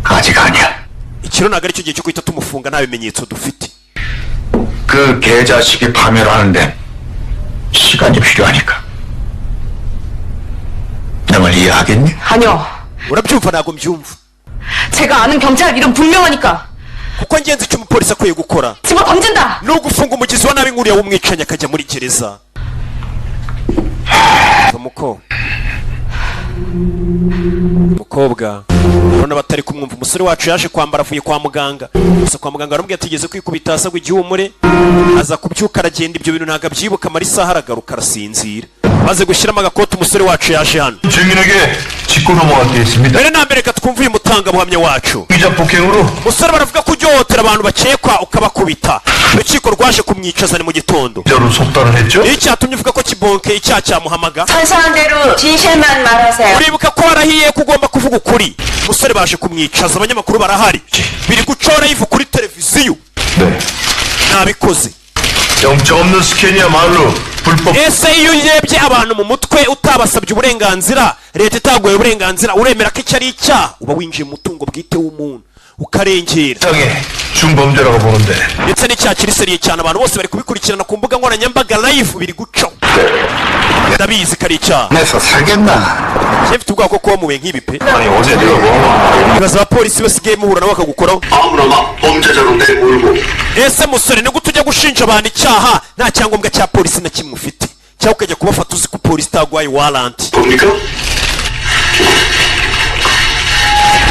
아직 아니야. ikiro ntabwo ari cyo gihe cyo guhita tumufunga nta bimenyetso dufite 그 개자식이 파멸하는데 시간이 필요하니까. 내 말 이해하겠니? 아니요. urabyumva ntabwo mbyumva 제가 아는 경찰 이름 분명하니까. kuko ngenzi icyo umupolisi akwiye gukora 집어 던진다. ni ugufunga umugizi wa nabi nk'uriya w'umwicanyi akajya muri gereza mukobwa urabona batari kumwumva umusore wacu yaje kwambara avuye kwa muganga gusa kwa muganga baramubwira atigeze kwikubita asagwa igihumure aza kubyuka aragenda ibyo bintu ntabwo abyibuka amara isaha aragaruka arasinzira maze gushyiramo agakoti umusore wacu yaje hano 증인에게 짚고 넘어가겠습니다. mbere na mbere reka twumve uyu mutangabuhamya wacu 피자 폭행으로 umusore baravuga ko ujyohotera abantu bakekwa ukabakubita urukiko rwaje kumwicazana mu gitondo 저로 속단을 했죠? iyo cyatumye uvuga ko kibonke icyaha cyamuhamaga 선서한 대로 진실만 말하세요. uribuka ko warahiye ko ugomba kuvuga ukuri umusore baje kumwicaza abanyamakuru barahari biri gucora yivu kuri televiziyo 네. nabikoze 영차 없는 스캔이야말로 불법. ese iyo urebye abantu mu mutwe utabasabye uburenganzira leta itaguye uburenganzira uremera ko icyo ari icyaha uba winjiye mu mutungo bwite w'umuntu ukarengera 당해 중범죄라고 보는데. ndetse n'icyaha kiri seriye cyane abantu bose bari kubikurikirana ku mbuga nkoranyambaga live biri guca ndabizi kari icyaha 내서 살겠나? mfite ubwoba ko kuba muwe nk'ibi pe 아니 어제 네가 뭐? ibaza abapolisi basigaye muhura nabo bakagukoraho 아무나 막 범죄자로 내몰고 ese musore ni gute ujya gushinja abantu icyaha nta cyangombwa cya polisi na kimwe ufite cyangwa ukajya kubafata uzi ko polisi itaguhaye waranti 뭡니까?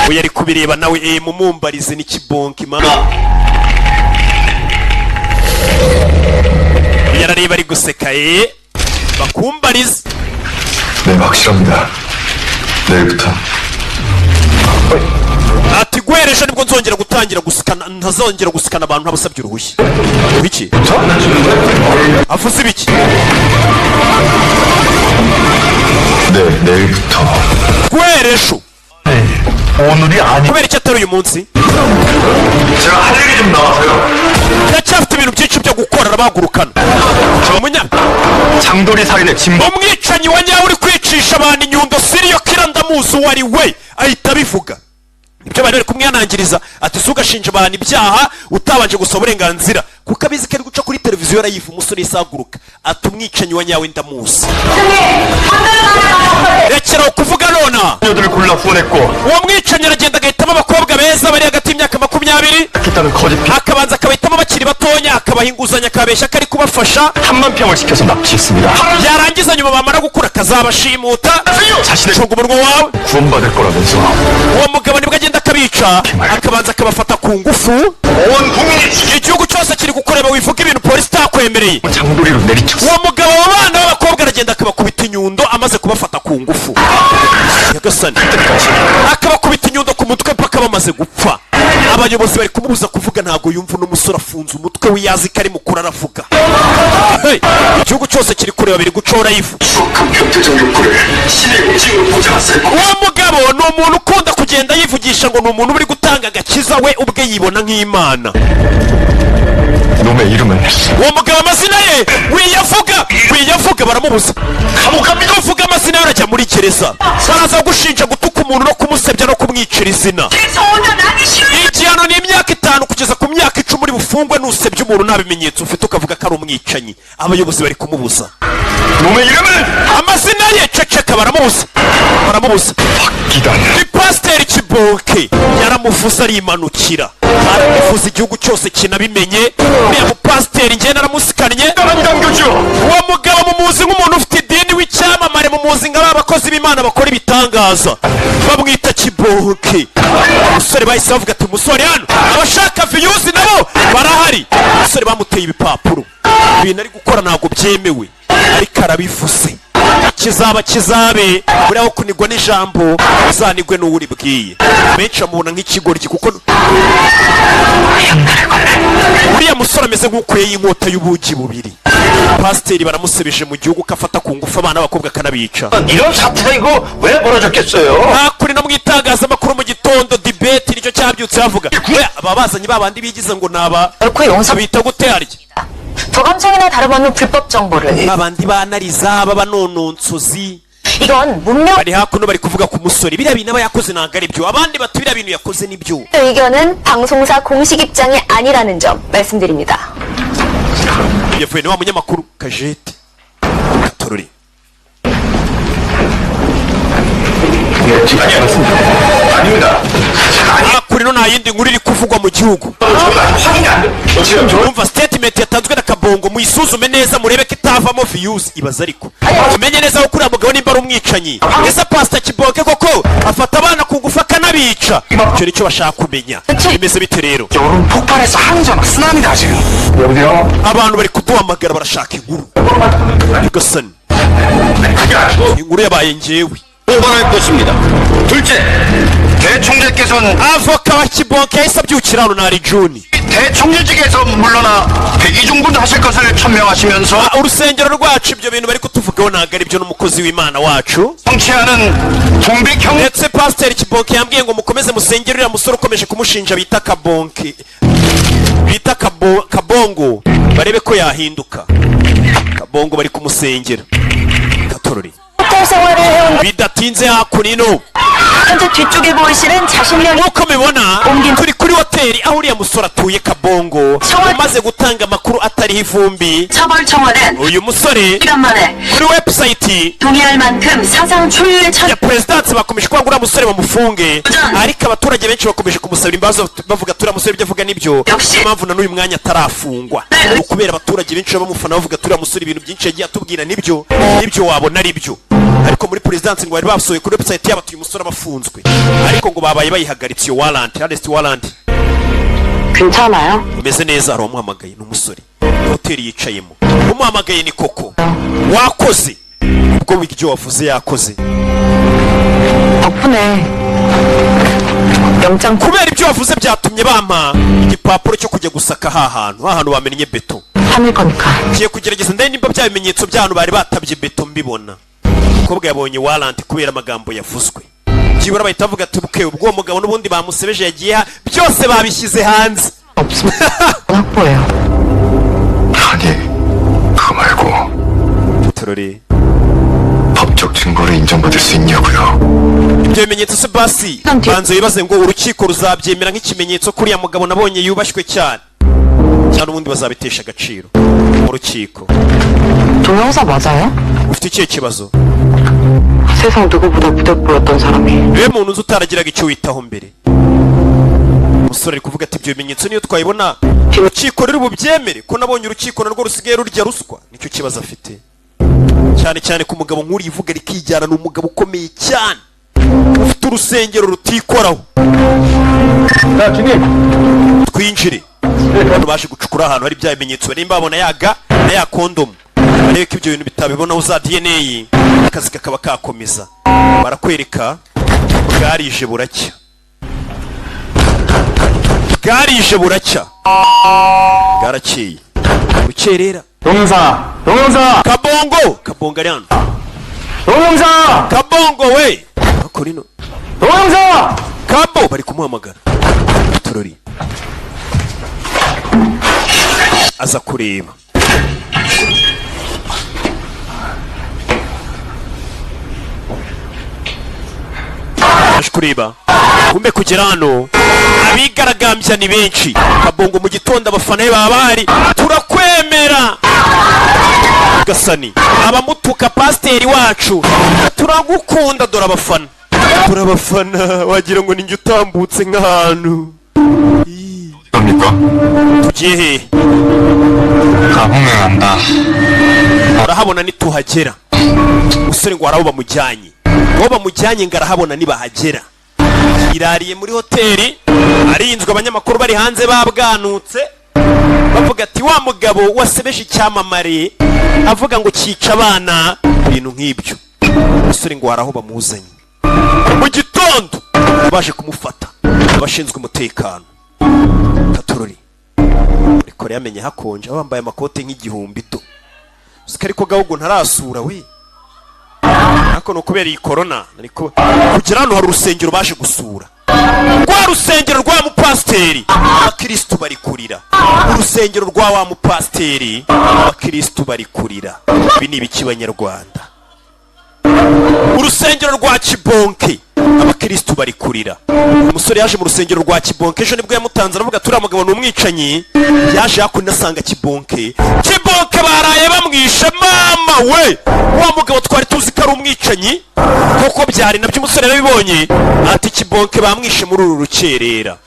uyu ari kubireba nawe mumumbarize n'ikibonki ma yarareba ari guseka bakumbarize 네 확실합니다. 내일부터. ati guheresha nibwo nzongera gutangira gusikana ntazongera gusikana abantu ntabasabye uruhushya biki avuze ibiki 네 내일부터. guheresha 오늘이 아니. kubera icyo atari uyu munsi 제가 할 얘기 좀 나와서요. ndacyafite ibintu byinshi byo gukora arabahagurukana umunya 장돌이 살인의 진범. umwicanyi wa nyawe uri kwicisha abantu inyundo siriyo kira ndamuzi uwo ari we ahita abivuga ibyo bari bari kumwihanangiriza ati si ugashinja abantu ibyaha utabanje gusaba uburenganzira kuko abizi ko ari guca kuri televiziyo arayiva umusore yisaguruka ati umwicanyi wa nyawe ndamuzi rekeraho kuvuga nona 녀들을 골라 후원했고 uwo mwicanyi aragenda agahitamo abakobwa beza bari hagati y'imyaka 20 했다는 거짓 피 akabanza akabahitamo bakiri batonya akabaha inguzanyo akabeshya ko ari kubafasha 3만 평을 시켜서 납치했습니다. yarangiza nyuma bamara gukura akazabashimuta 자신의 cunga umunwa wawe 구원받을 거라면서 uwo mugabo nibwo agenda akabica akabanza akabafata ku ngufu 온 국민이 igihugu cyose kiri kukureba wivuga ibintu polisi itakwemereye 장돌이로 내리쳤어. uwo mugabo abo bana b'abakobwa aragenda akabakubita inyundo amaze kubafata ku ngufu nyagasani akabakubita inyundo ku mutwe mpaka bamaze gupfa abayobozi bari kumubuza kuvuga ntabwo yumva uno musore afunze umutwe we yazi ko ari mukuru aravuga Hey, igihugu cyose kiri kureba biri gucora ivu 수억한 변태적 욕구를 신의 의징으로 보장했을 uwo mugabo ni umuntu ukunda kugenda yivugisha ngo ni umuntu uri gutanga agakiza we ubwe yibona nk'imana 놈의 이름은 uwo mugabo amazina ye wiyavuga baramubuza kamukamiga uvuga amazina ye urajya muri gereza baraza gushinja gutuka umuntu no kumusebya no kumwicira izina igihano ni imyaka 5 kugeza ku myaka 10 uri bufungwe nusebya umuntu nta bimenyetso ufite ukavuga ko ari umwicanyi abayobozi bari kumubuza 놈의 이름은 amazina ye ceceka baramubuza 기다려. ni pasiteri Kibonke yaramuvuze arimanukira aramuvuza igihugu cyose kinabimenye uriya mupasiteri njye naramusikanye uwo mugabo mumuzi nk'umuntu ufite idini w'icyamamare mumuzi nk'abakozi b'Imana bakora ibitangaza bamwita Kibonke umusore bahise bavuga ati umusore hano abashaka viyuzi nabo barahari umusore bamuteye ibipapuro ibintu ari gukora ntabwo byemewe ariko arabivuze kizaba kizabe buriya kunigwa n'ijambo uzanigwe n'uwuri bwiye benshi bamubona nk'ikigoryi kuko uriya musore ameze nk'ukweye inkota y'ubugi bubiri pasiteri baramusebeje mu gihugu ko afata ku ngufu abana b'abakobwa akanabica 이런 사태가 이거 왜 벌어졌겠어요? hakuri no mu itangazamakuru mu gitondo debate nicyo cyabyutse bavuga aba bazanye babandi bigize ngo naba 결코 용서 bita gute harya 도감청이나 다름없는 불법 정보를 babandi banariza b'abanononsozi 이건 문명 bari hakuno bari kuvuga ku musore biriya bintu aba yakoze ntabwo ari byo abandi bati biriya bintu yakoze nibyo 의견은 방송사 공식 입장이 아니라는 점 말씀드립니다. yavuye ni wa munyamakuru Kajete Katorori 아니 않습니다. 아닙니다. kuri no nta yindi nkuru iri kuvugwa mu gihugu 확인이 안 돼. 지금 저 umva statement yatanzwe na Kabongo muyisuzume neza murebe ko itavamo views ibaza ariko umenye neza ko kuriya mugabo nimba ari umwicanyi ese pastor Kibonke koko afata abana ku ngufu akanabica icyo nicyo bashaka kumenya bimeze bite rero 여론 폭발해서 항전 쓰나미다 지금. 여보세요? abantu bari kuduhamagara barashaka inkuru igasani inkuru yabaye njyewe 고발할 것입니다. 둘째, 대총재께서는 avoka wa Kibonke yahise abyukira hano nari Juni 대총재직에서 물러나 백이중군 하실 것을 천명하시면서 urusengero rwacu ibyo bintu bari kutuvugaho ntabwo ari byo n'umukozi w'Imana wacu 정치하는 동백형 ndetse pasiteri Kibonke yambwiye ngo mukomeze musengere uriya musore ukomeje kumushinja bita Kabonke bita Kabongo barebe ko yahinduka Kabongo bari kumusengera Katorori 호텔 생활을 해온 bidatinze bidatinze hakuno 현재 뒤쪽에 보이시는 자신력이 nk'uko mubibona turi kuri hoteli aho uriya musore atuye kabongo umaze gutanga amakuru atariho ivumbi 처벌 청원은 uyu musore 1년 만에 kuri website 동의할 만큼 사상 초유의 ya perezidansi bakomeje kuvuga ngo uriya musore bamufunge ariko abaturage benshi bakomeje kumusabira imbabazi bavuga turiya musore ibyo avuga nibyo niyo mpamvu na n'uyu mwanya atarafungwa kubera abaturage benshi bamufana bavuga turiya musore ibintu byinshi yagiye atubwira nibyo wabona ari byo ariko muri perezidansi ngo bari basohoye kuri website yabo uyu musore abafunzwe ariko ngo babaye bayihagaritse iyo warrant arrest warrant 괜찮아요? umeze neza hari uwamuhamagaye ni umusore hoteli yicayemo umuhamagaye ni koko wakoze ubwo w'ibyo wavuze yakoze 덕분에 영장 kubera ibyo wavuze byatumye bampa igipapuro cyo kujya gusaka hahantu bamennye beto 삼일 거니까 ngiye kugerageza ndende nimba bya bimenyetso by'ahantu bari batabye beto mbibona umukobwa yabonye warrant kubera amagambo yavuzwe byibura bahita bavuga ati buke ubwo uwo mugabo n'ubundi bamusebeje yagiye byose babishyize hanze 없으면 확보해요. 아니, 그거 말고 turore 법적 증거로 인정받을 수 있냐고요. ibyo bimenyetso se basi banze wibaze ngo urukiko ruzabyemera nk'ikimenyetso kuriya mugabo nabonye yubashywe cyane cyane ubundi bazabitesha agaciro mu rukiko 동영사 맞아요? ufite ikihe kibazo 세상 누구보다 부대보였던 사람이 niwe muntu uzi utaragiraga icyo witaho mbere umusore ari kuvuga ati ibyo bimenyetso niyo twayibona urukiko ruri bubyemere ko nabonye urukiko narwo rusigaye rurya ruswa nicyo kibazo afite cyane cyane ku mugabo nk'uriya ivuga rikijyana ni umugabo ukomeye cyane ufite urusengero rutikoraho twinjire abantu baje gucukura ahantu hari bya bimenyetso barimba babona yaga na ya kondomu barebe ko ibyo bintu bitabibonaho za DNA akazi kakaba kakomeza barakwereka bwarije buracya bwarakeye bukerera kabongo ari hano kabongo we akorino kabo bari kumuhamagara turori aza kureba aje kureba kumbe kugera hano abigaragambya ni benshi kabongo mu gitondo abafana be baba bahari turakwemera gasani abamutuka pasiteri wacu turagukunda dore abafana turabafana wagira ngo ninjye utambutse nk'ahantu 갑니까? tugiye hehe 가보면 안다. urahabona nituhagera umusore ngo haraho bamujyanye aho bamujyanye ngo arahabona nibahagera irariye muri hoteli arinzwe abanyamakuru bari hanze babwanutse bavuga ati wa mugabo wasebeje icyamamare avuga ngo cyica abana ibintu nk'ibyo umusore ngo haraho bamuzanye mu gitondo baje kumufata abashinzwe umutekano katurori ariko yamenye hakonje bambaye amakote nk'igihumbi to ariko gahugu ntarasura we ariko no kubera iyi corona ariko kugira hano hari urusengero baje gusura rwa rusengero rwa mupasiteri abakristo bari kurira urusengero rwa wa mupasiteri abakristo bari kurira ibi ni ibiki banyarwanda urusengero rwa Kibonke abakristo bari kurira umusore yaje mu rusengero rwa Kibonke ejo nibwo yamutanze aravuga turi amagabo n'umwicanyi yaje yakunda asanga Kibonke baraye bamwishe mama we wa mugabo twari tuzi ko ari umwicanyi kuko byari nabyo umusore yarabibonye ati Kibonke bamwishe muri uru rukerera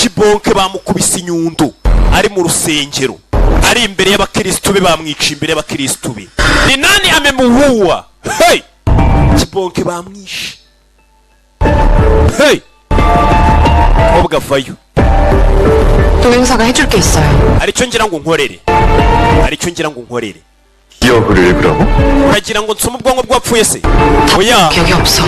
Kibonke bamukubise inyundo ari mu rusengero ari imbere y'abakristo be bamwica imbere y'abakristo be ni nani amemuua hey Kibonke bamwishe hey obwa vayo 동영사가 해줄 게 있어요. aricyo ngira ngo nkorere 기억을 읽으라고? uragira ngo nsome ubwonko bwapfuye se oya 기억이 없어.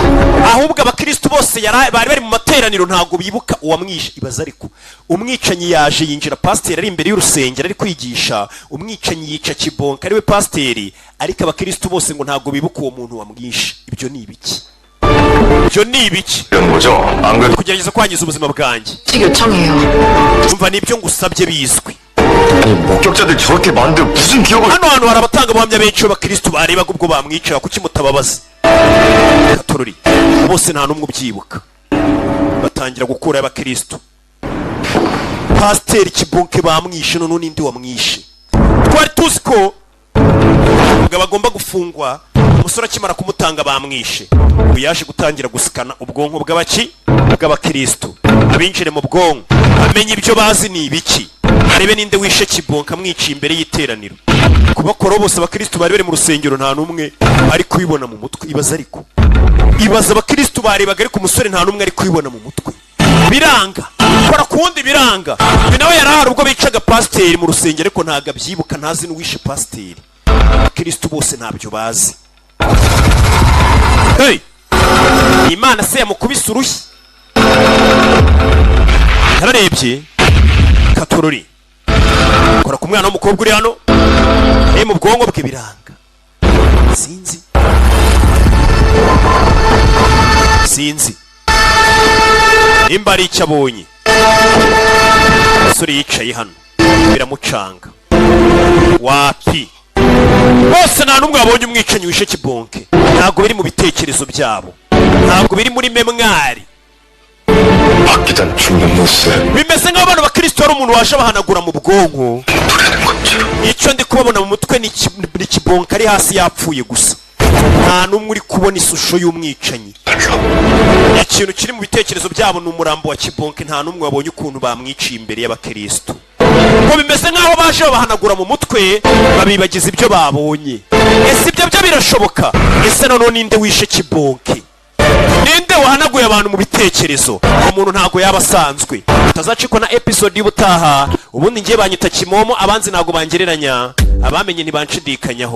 ahubwo abakristo bose bari bari mu materaniro ntago bibuka uwamwishe ibaza ariko umwicanyi yaje yinjira pasiteri ari imbere y'urusengero ari kwigisha umwicanyi yica Kibonke ariwe pasiteri ariko abakristo bose ngo ntago bibuka uwo muntu wamwishe ibyo ni ibiki 이런 거죠? 안 그래도 kugerageza kwangiza ubuzima bwanjye 직 요청해요. umva nibyo ngusabye bizwi 아니 목격자들 저렇게 많은데 무슨 기억을 hano hantu hari abatangabuhamya benshi b'abakristo barebaga ubwo bamwica kuki mutababaza katorori bose nta n'umwe ubyibuka. Batangira gukura y'abakristo. Pasiteri Kibonke bamwishe, none n'indi wamwishe. Twari tuzi ko umugabo agomba gufungwa, umusore akimara kumutanga bamwishe. Ubu yaje gutangira gusikana ubwonko bw'abakristo, abinjire mu bwonko, amenye ibyo bazi ni ibiki, arebe ninde wishe Kibonke amwiciye imbere y'iteraniro. Kubakora bose abakristo bari bari mu rusengero nta n'umwe ari kwibona mu mutwe. Ibaza abakristo barebaga ariko umusore nta n'umwe ari kwibona mu mutwe. Biranga kora kundi biranga. Uyu nawe yarahari ubwo bicaga pasiteri mu rusengero ariko ntago abyibuka, ntazi n'uwishe pasiteri. Abakristo bose ntabyo bazi. Hey, Imana se yamukubise urushyi. Yararebye katorori kora ku mwana w'umukobwa uri hano, mu bwonko bwe biranga. Sinzi nimba ari icyo abonye. Umusore yicaye hano biramucanga. Wapi bose nta n'umwe wabonye umwicanyi wishe Kibonke. Ntabwo biri mu bitekerezo byabo, ntabwo biri muri memwari. Bimeze nk'aho abantu bakristo ari umuntu waje abahanagura mu bwonko. Icyo ndi kubabona mu mutwe ni Kibonke ari hasi yapfuye gusa. Nta n'umwe uri kubona ishusho y'umwicanyi. Ikintu kiri mu bitekerezo byabo ni umurambo wa Kibonke. Nta n'umwe wabonye ukuntu bamwiciye imbere y'abakristo. Ko bimeze nk'aho baje babahanagura mu mutwe, babibagiza ibyo babonye. Ese ibyo byo birashoboka? Ese none ninde wishe Kibonke? Ninde wahanaguye abantu mu bitekerezo? Umuntu ntago yaba asanzwe. Tazacikwa na episode y'ubutaha. Ubundi ngiye banyita Kimomo, abanzi ntago bangereranya, abamenye ntibanshidikanyaho.